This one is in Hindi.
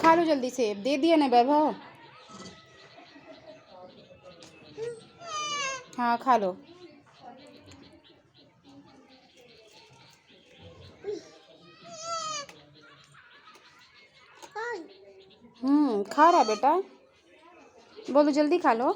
खा लो जल्दी से, दे दिया ना वैभव। हाँ खा लो। खा रहा बेटा, बोलो जल्दी खा लो।